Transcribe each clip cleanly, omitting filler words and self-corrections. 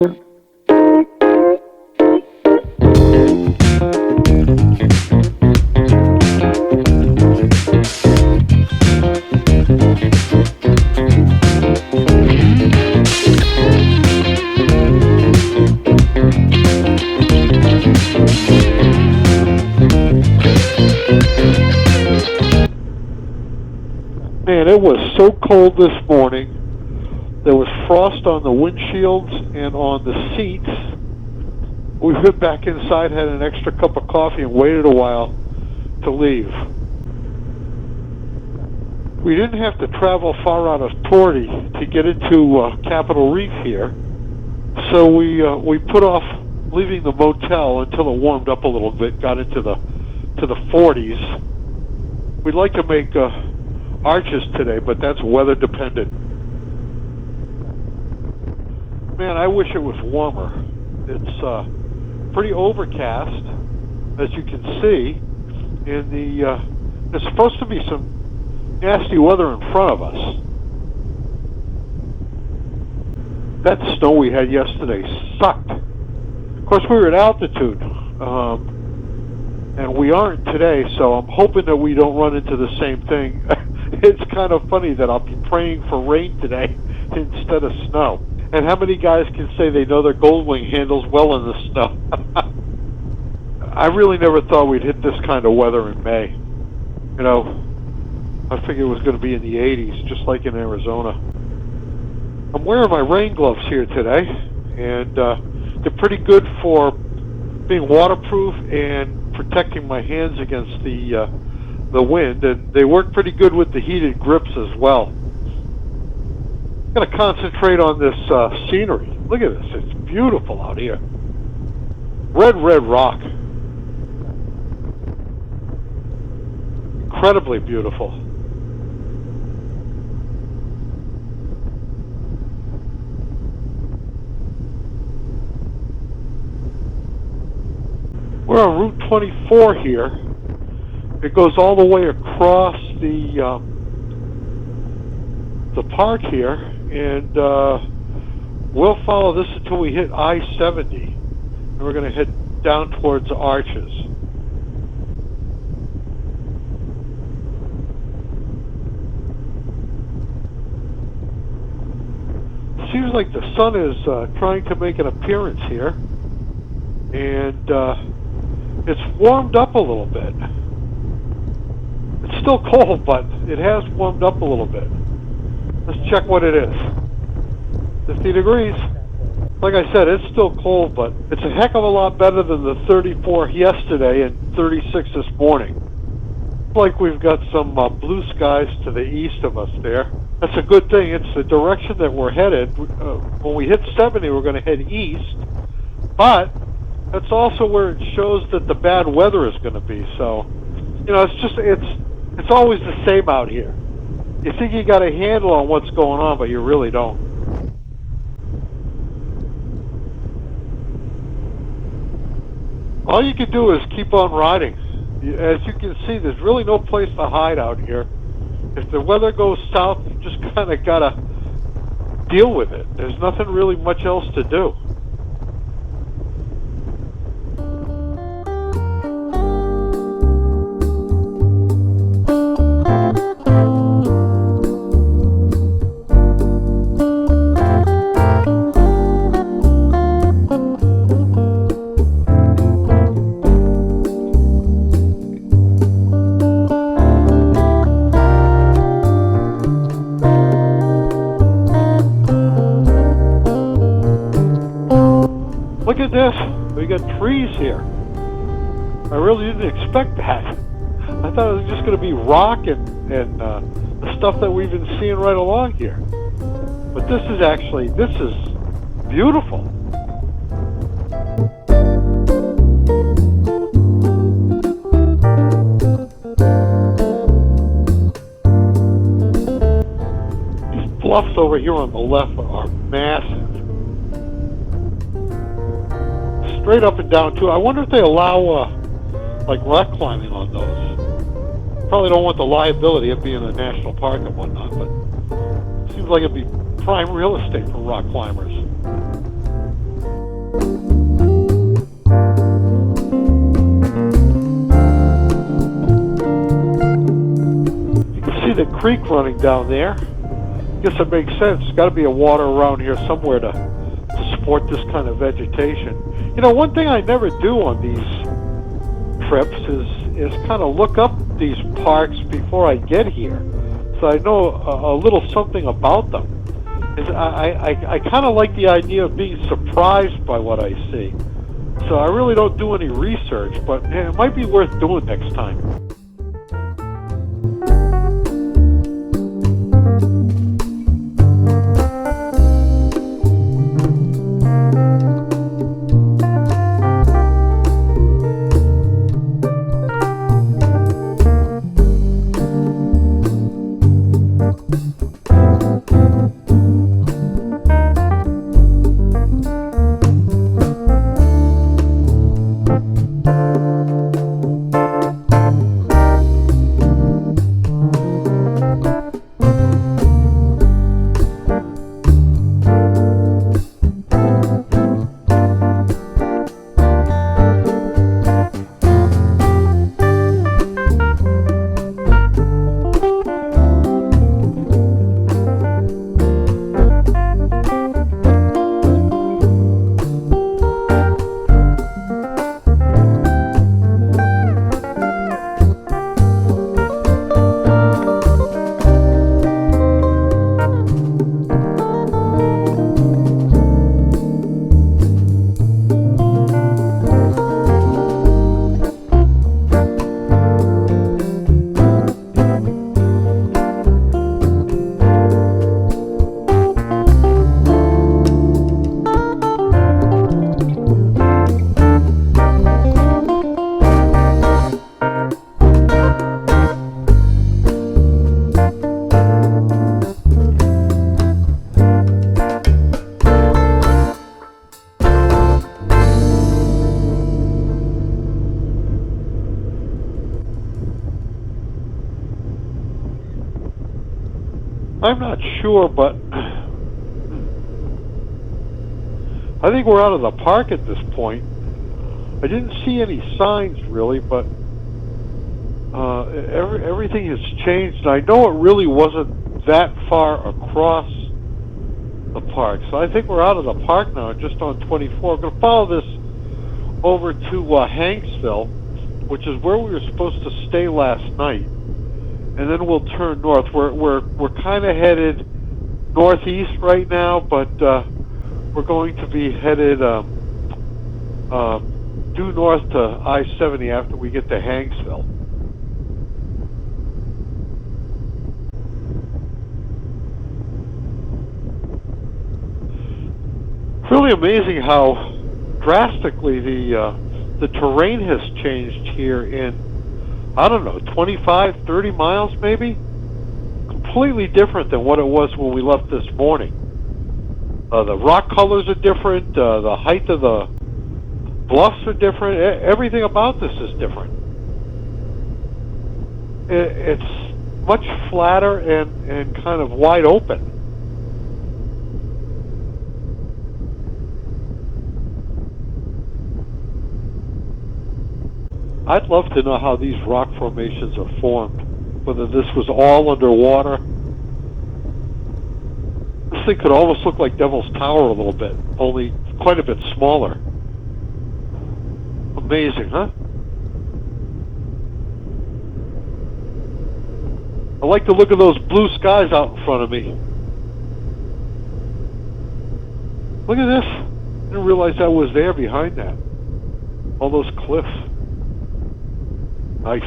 Man, it was so cold this morning. There was frost on the windshields and on the seats. We went back inside, had an extra cup of coffee, and waited a while to leave. We didn't have to travel far out of Torrey to get into Capitol Reef here, so we put off leaving the motel until it warmed up a little bit, got into the 40s. We'd like to make arches today, but that's weather dependent. Man, I wish it was warmer. It's pretty overcast, as you can see, and there's supposed to be some nasty weather in front of us. That snow we had yesterday sucked. Of course, we were at altitude, and we aren't today, so I'm hoping that we don't run into the same thing. It's kind of funny that I'll be praying for rain today instead of snow. And how many guys can say they know their Goldwing handles well in the snow? I really never thought we'd hit this kind of weather in May. You know, I figured it was going to be in the 80s, just like in Arizona. I'm wearing my rain gloves here today, and they're pretty good for being waterproof and protecting my hands against the wind, and they work pretty good with the heated grips as well. I'm going to concentrate on this scenery. Look at this. It's beautiful out here. Red rock. Incredibly beautiful. We're on Route 24 here. It goes all the way across the park here, and we'll follow this until we hit I-70, and we're going to head down towards the Arches. Seems like the sun is trying to make an appearance here, and it's warmed up a little bit. It's still cold, but it has warmed up a little bit. Let's check what it is. 50 degrees. Like I said, it's still cold, but it's a heck of a lot better than the 34 yesterday and 36 this morning. Like we've got some blue skies to the east of us there. That's a good thing. It's the direction that we're headed. When we hit 70, we're going to head east, but that's also where it shows that the bad weather is going to be. So, you know, it's always the same out here. You think you got a handle on what's going on, but you really don't. All you can do is keep on riding. As you can see, there's really no place to hide out here. If the weather goes south, you just kind of got to deal with it. There's nothing really much else to do. Look at this. We got trees here. I really didn't expect that. I thought it was just going to be rock and the stuff that we've been seeing right along here. But this is beautiful. These bluffs over here on the left are massive. Straight up and down too. I wonder if they allow like rock climbing on those. Probably don't want the liability of being a national park and whatnot, but it seems like it'd be prime real estate for rock climbers. creek running down there. Guess it makes sense. There's got to be a water around here somewhere to support this kind of vegetation. You know, one thing I never do on these trips is kind of look up these parks before I get here, so I know a little something about them. I kind of like the idea of being surprised by what I see. So I really don't do any research, but it might be worth doing next time. I'm not sure, but I think we're out of the park at this point. I didn't see any signs really, but everything has changed. And I know it really wasn't that far across the park, so I think we're out of the park now, just on 24. I'm going to follow this over to Hanksville, which is where we were supposed to stay last night. And then we'll turn north. We're kind of headed northeast right now, but we're going to be headed due north to I-70 after we get to Hanksville. It's really amazing how drastically the terrain has changed here in, I don't know, 25, 30 miles maybe? Completely different than what it was when we left this morning. The rock colors are different, the height of the bluffs are different, everything about this is different. It's much flatter and kind of wide open. I'd love to know how these rock formations are formed, whether this was all underwater. This thing could almost look like Devil's Tower a little bit, only quite a bit smaller. Amazing, huh? I like to look at those blue skies out in front of me. Look at this. I didn't realize that was there behind that. All those cliffs. Nice.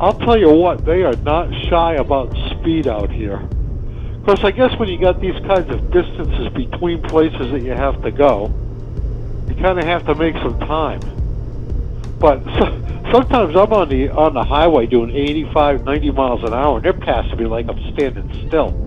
I'll tell you what, they are not shy about speed out here. Of course, I guess when you got these kinds of distances between places that you have to go, kind of have to make some time. But sometimes I'm on the highway doing 85, 90 miles an hour, and they're passing me like I'm standing still.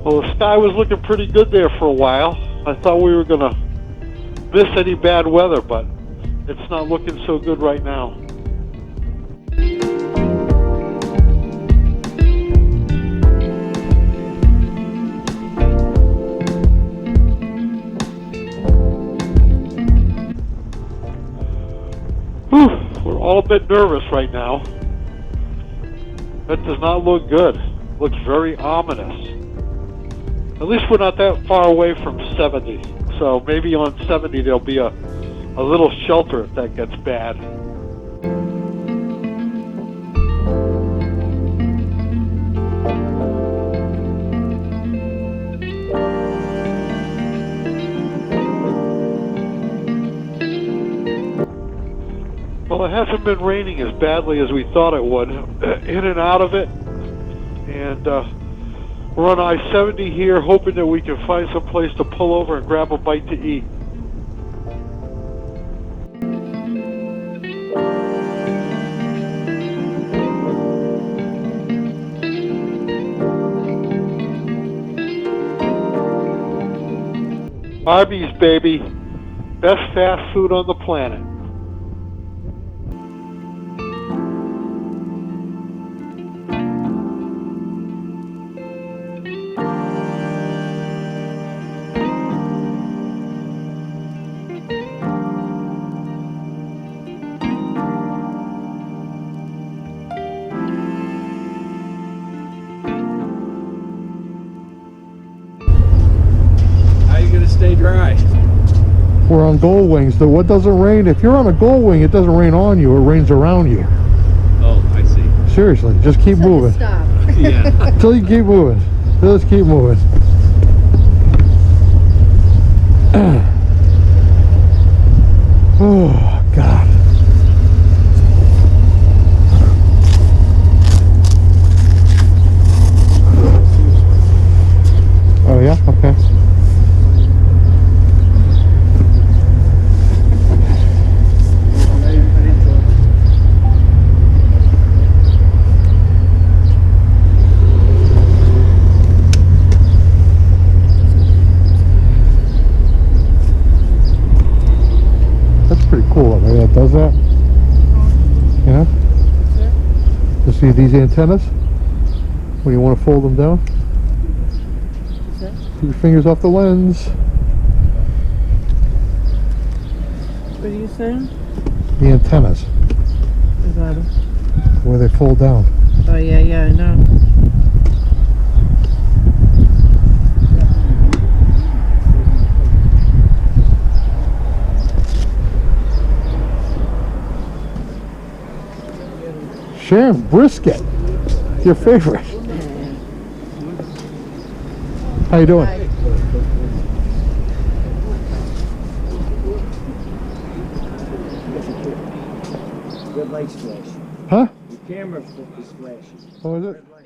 Well, the sky was looking pretty good there for a while. I thought we were going to miss any bad weather, but it's not looking so good right now. Whew, we're all a bit nervous right now. That does not look good. Looks very ominous. At least we're not that far away from 70. So maybe on 70 there'll be a little shelter if that gets bad. Well, it hasn't been raining as badly as we thought it would. In and out of it. And we're on I-70 here, hoping that we can find some place to pull over and grab a bite to eat. Arby's, baby. Best fast food on the planet. Stay dry. We're on Goldwings. So what doesn't rain? If you're on a Goldwing, it doesn't rain on you. It rains around you. Oh, I see. Seriously, just keep moving. Stop. Yeah. Until you keep moving. Just keep moving. Oh God. Oh yeah. Okay. Cool, right? That does that. Yeah. You see these antennas? When you want to fold them down, keep your fingers off the lens. What are you saying? The antennas, About it. where they fold down. Oh yeah, I know. Sharon, brisket, your favorite. How you doing? Hi. red light's flashing. Huh? Your camera is flashing. Oh, is it? Red light.